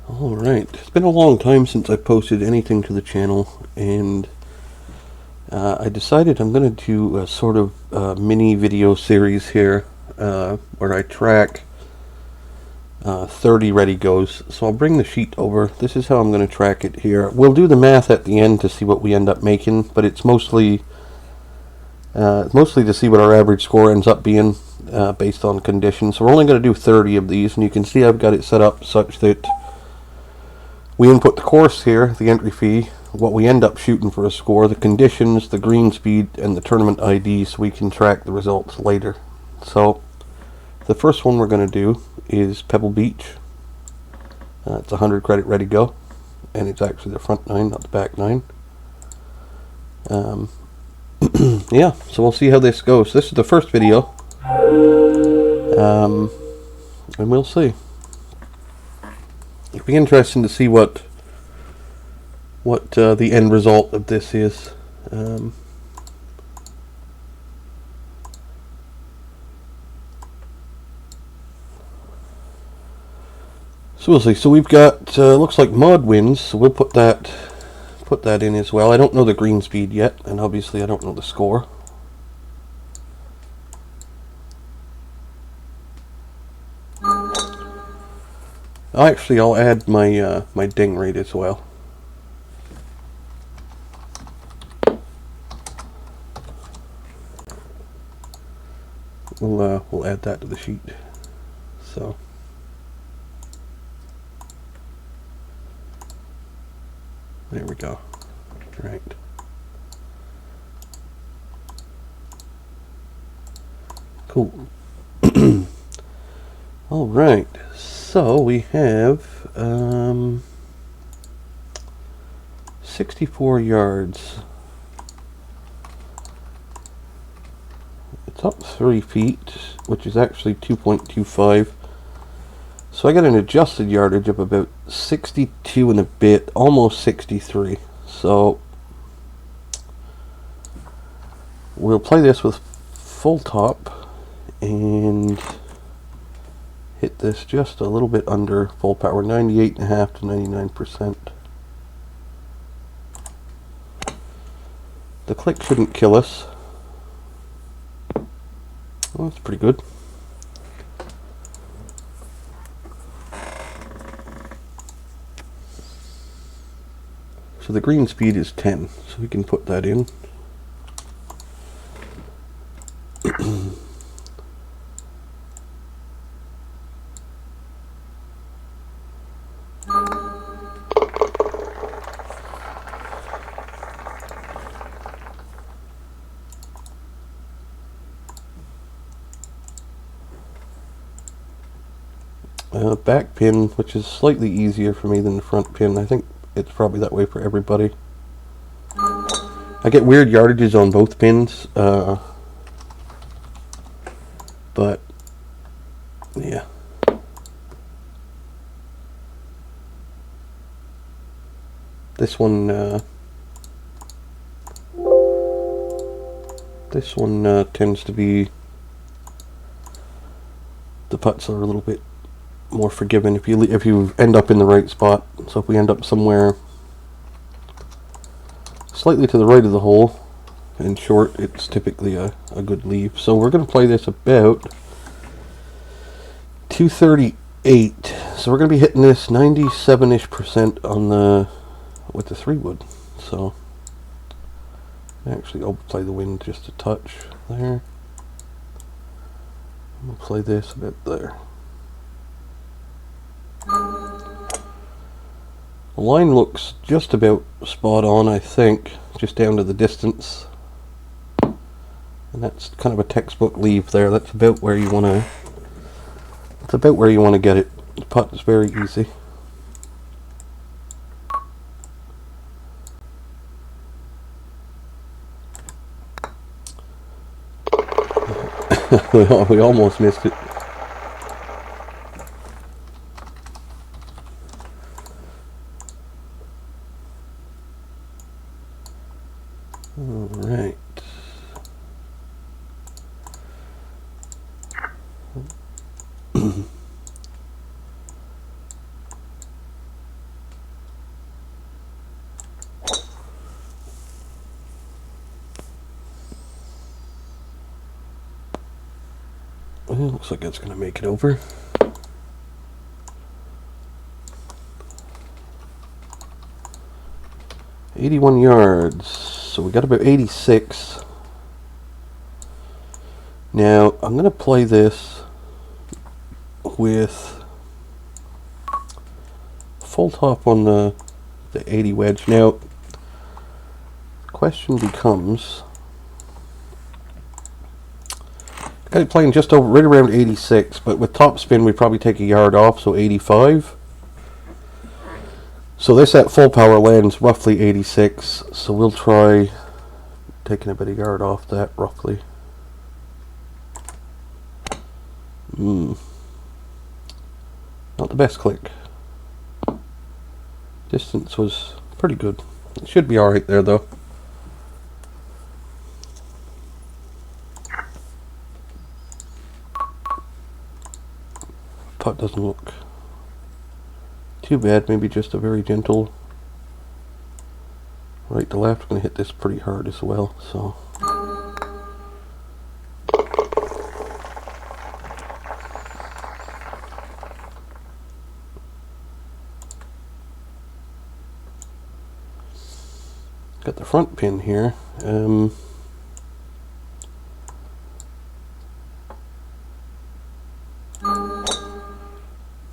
Alright, it's been a long time since I posted anything to the channel, and I decided I'm going to do a sort of mini video series here where I track 30 ready goes. So I'll bring the sheet over. This is how I'm going to track it here. We'll do the math at the end to see what we end up making, but it's mostly to see what our average score ends up being based on conditions. So we're only going to do 30 of these, and you can see I've got it set up such that we input the course here, the entry fee, what we end up shooting for a score, the conditions, the green speed, and the tournament ID, so we can track the results later. So the first one we're going to do is Pebble Beach. It's 100 credit ready go, and it's actually the front 9, not the back 9. Yeah, so we'll see how this goes. This is the first video, and we'll see. It'll be interesting to see what the end result of this is. So we'll see. So we've got looks like mod wins, so we'll put that in as well. I don't know the green speed yet, and obviously I don't know the score. Actually, I'll add my my ding rate as well. We'll add that to the sheet. So there we go. Right. Cool. All right. So we have 64 yards. It's up 3 feet, which is actually 2.25. So I got an adjusted yardage of about 62 and a bit, almost 63. So we'll play this with full top and hit this just a little bit under full power, 98.5 to 99%. The click shouldn't kill us. Well, that's pretty good. So the green speed is 10, so we can put that in. Back pin, which is slightly easier for me than the front pin. I think it's probably that way for everybody. I get weird yardages on both pins, but yeah. This one tends to be, the putts are a little bit more forgiving if you end up in the right spot. So if we end up somewhere slightly to the right of the hole and short, it's typically a good leave. So we're going to play this about 238. So we're going to be hitting this 97-ish% on with the 3-wood. So actually I'll play the wind just a touch there. We'll play this a bit there. The line looks just about spot on, I think, just down to the distance. And that's kind of a textbook leave there. That's about where you want to. It's about where you want to get it. The putt is very easy. We almost missed it. All right. Well, looks like it's going to make it over. "81 yards." So we got about 86. Now, I'm going to play this with full top on the 80 wedge. Now, the question becomes, I got it playing just over, right around 86, but with top spin we probably take a yard off, so 85. So this at full power lands roughly 86, so we'll try taking a bit of yard off that roughly. Not the best click. Distance was pretty good. It should be alright there though. Putt doesn't look too bad, maybe just a very gentle right to left. I'm going to hit this pretty hard as well, so got the front pin here.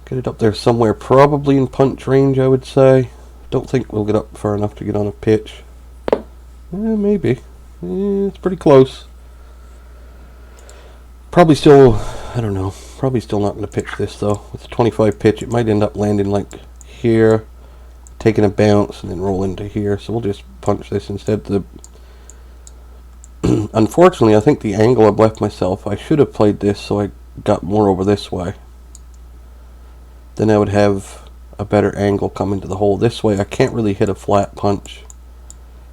Get it up there somewhere, probably in punch range, I would say. Don't think we'll get up far enough to get on a pitch. Maybe. It's pretty close. Probably still, I don't know, probably still not going to pitch this though. With the 25 pitch, it might end up landing like here, taking a bounce, and then roll into here. So we'll just punch this instead. Unfortunately, I think the angle I've left myself, I should have played this so I got more over this way. Then I would have a better angle coming to the hole. This way I can't really hit a flat punch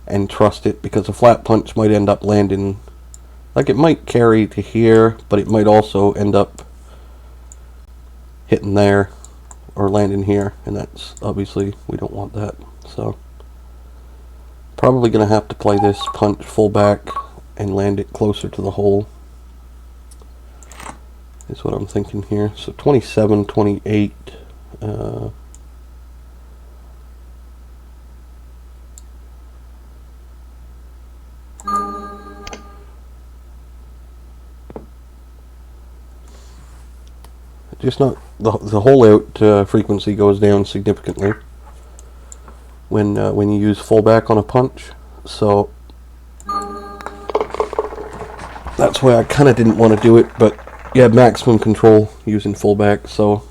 and trust it, because a flat punch might end up landing, like it might carry to here, but it might also end up hitting there or landing here, and that's obviously, we don't want that. So probably going to have to play this punch full back and land it closer to the hole is what I'm thinking here. So 27, 28. Just not the hole out frequency goes down significantly when you use full back on a punch. So that's why I kind of didn't want to do it, but you have maximum control using full back, so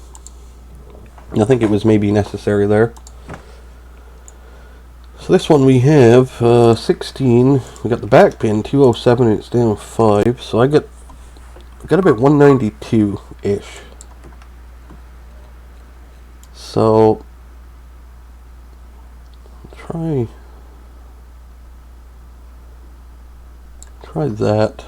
I think it was maybe necessary there. So this one we have 16. We got the back pin 207 and it's down 5. So I got about 192 ish. So try that.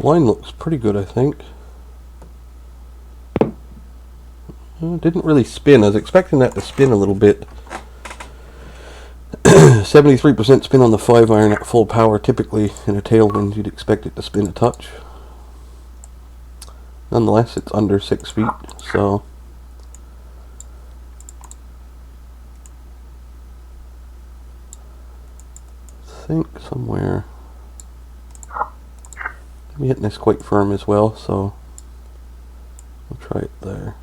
Line looks pretty good, I think. Didn't really spin. I was expecting that to spin a little bit. 73% spin on the 5-iron at full power. Typically, in a tailwind, you'd expect it to spin a touch. Nonetheless, it's under 6 feet, so I think somewhere. I'm hitting this quite firm as well, so we'll try it there.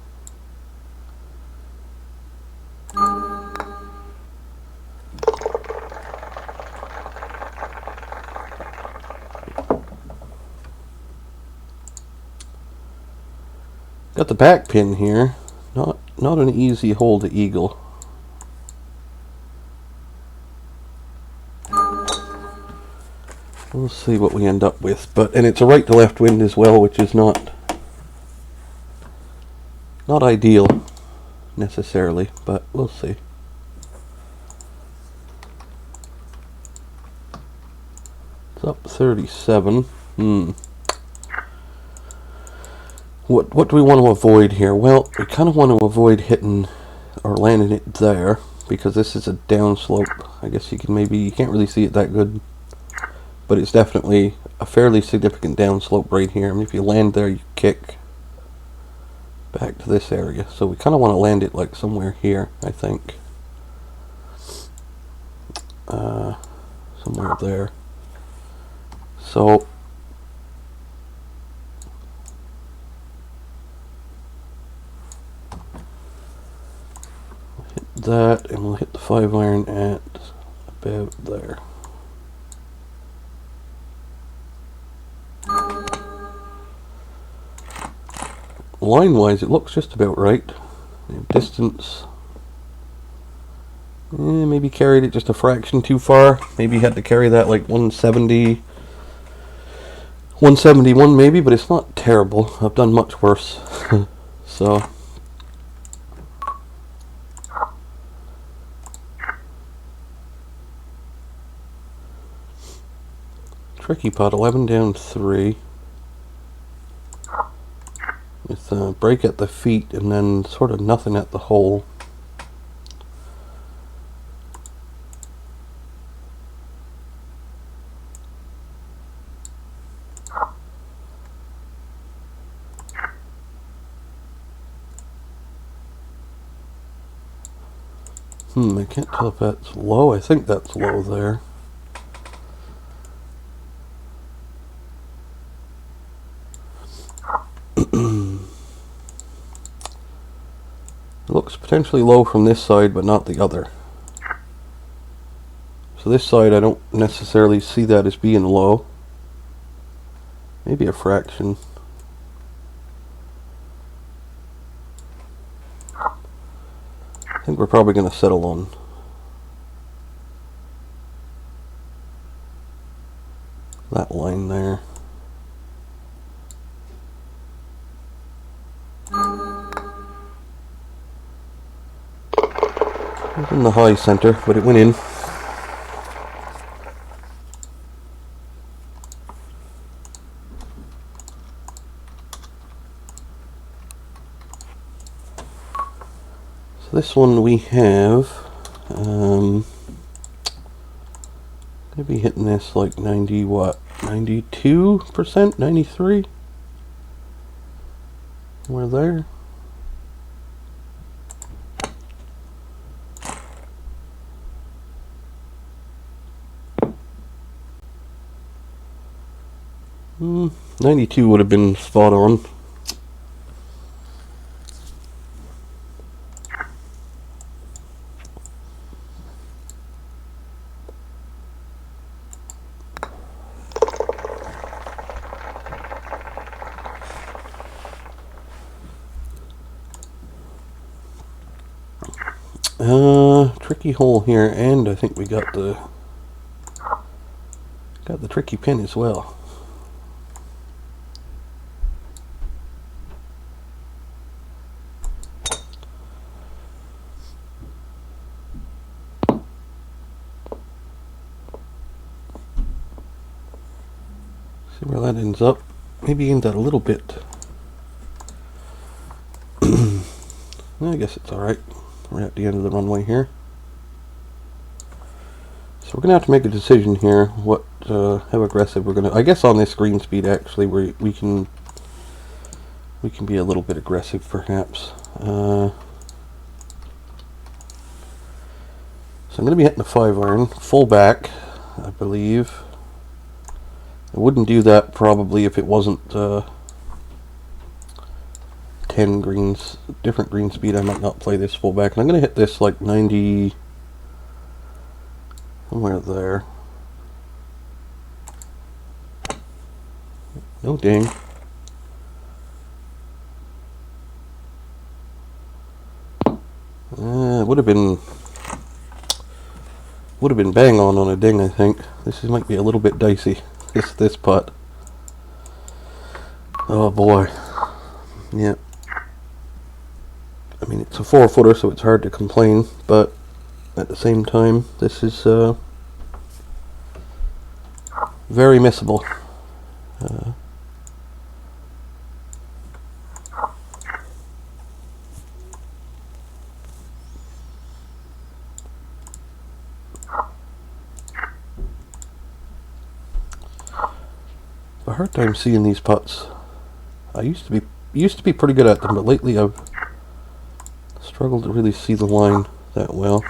Got the back pin here. Not an easy hole to eagle. We'll see what we end up with, and it's a right to left wind as well, which is not ideal necessarily, but we'll see. It's up 37. What do we want to avoid here? Well, we kind of want to avoid hitting or landing it there, because this is a downslope. I guess you can't really see it that good, but it's definitely a fairly significant downslope right here. I mean, if you land there, you kick back to this area. So we kind of want to land it like somewhere here, I think. Somewhere there. So hit that, and we'll hit the 5-iron at about there. Line-wise, it looks just about right. Distance, maybe carried it just a fraction too far. Maybe had to carry that like 170, 171 maybe, but it's not terrible. I've done much worse. So tricky pot, 11 down 3. With a break at the feet and then sort of nothing at the hole. I can't tell if that's low. I think that's low there. It looks potentially low from this side, but not the other. So this side, I don't necessarily see that as being low. Maybe a fraction. I think we're probably going to settle on that line there. It was in the high center, but it went in. So this one we have, maybe hitting this like 90 what? 92%? 93? We're there. Hmm, 92 would have been spot on. Tricky hole here, and I think we got the tricky pin as well. See where that ends up. Maybe aimed that a little bit. I guess it's alright. We're at the end of the runway here. So we're going to have to make a decision here how aggressive we're going to... I guess on this green speed actually we can be a little bit aggressive perhaps. So I'm going to be hitting the 5-iron, full back, I believe. I wouldn't do that probably if it wasn't 10 greens, different green speed. I might not play this full back. And I'm going to hit this like 90, somewhere there. No ding. It would have been bang on a ding, I think. This might be a little bit dicey. This putt. Oh boy. Yeah. I mean, it's a 4-footer, so it's hard to complain, but at the same time, this is very missable. hard time seeing these putts. I used to be pretty good at them, but lately I've struggled to really see the line that well.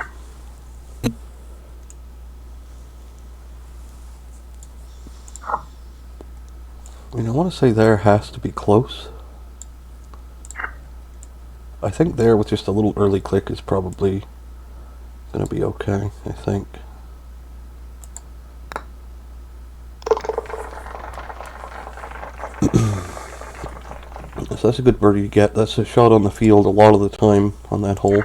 I mean, I want to say there has to be close. I think there with just a little early click is probably going to be okay, I think. So that's a good birdie to get. That's a shot on the field a lot of the time on that hole.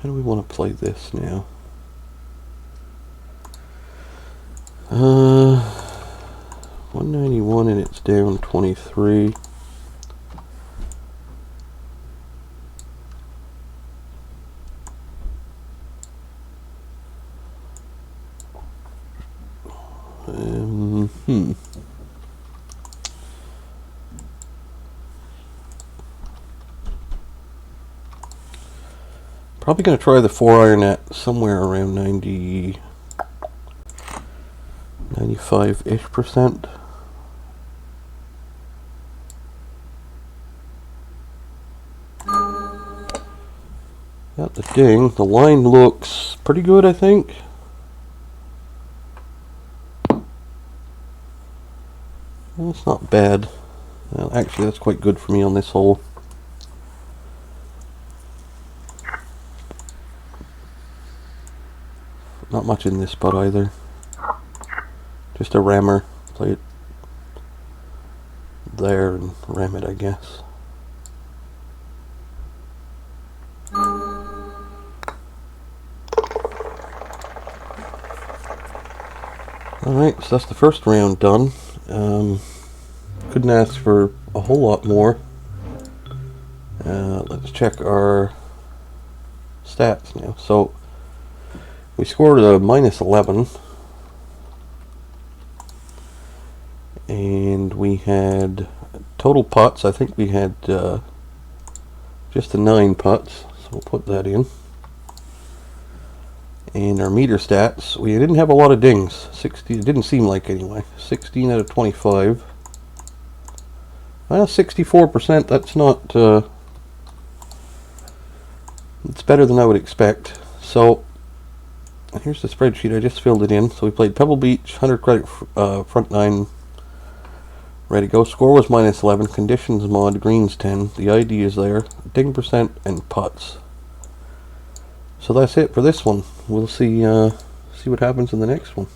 How do we want to play this now? 191 and it's down 23. Probably going to try the 4-iron at somewhere around 95-ish%. Got the ding. The line looks pretty good, I think. Well, it's not bad. Well, actually, that's quite good for me on this hole. Not much in this spot either. Just a rammer. Play it there and ram it, I guess. Alright, so that's the first round done. Couldn't ask for a whole lot more. Let's check our stats now. So we scored a -11, and we had total putts. I think we had just the 9 putts, so we'll put that in. And our meter stats, we didn't have a lot of dings. 60, it didn't seem like anyway. 16 out of 25. Well, 64%. That's not. It's better than I would expect. So here's the spreadsheet. I just filled it in. So we played Pebble Beach, 100 credit front 9. Ready to go. Score was -11. Conditions mod, greens 10. The ID is there. Ding percent and putts. So that's it for this one. We'll see what happens in the next one.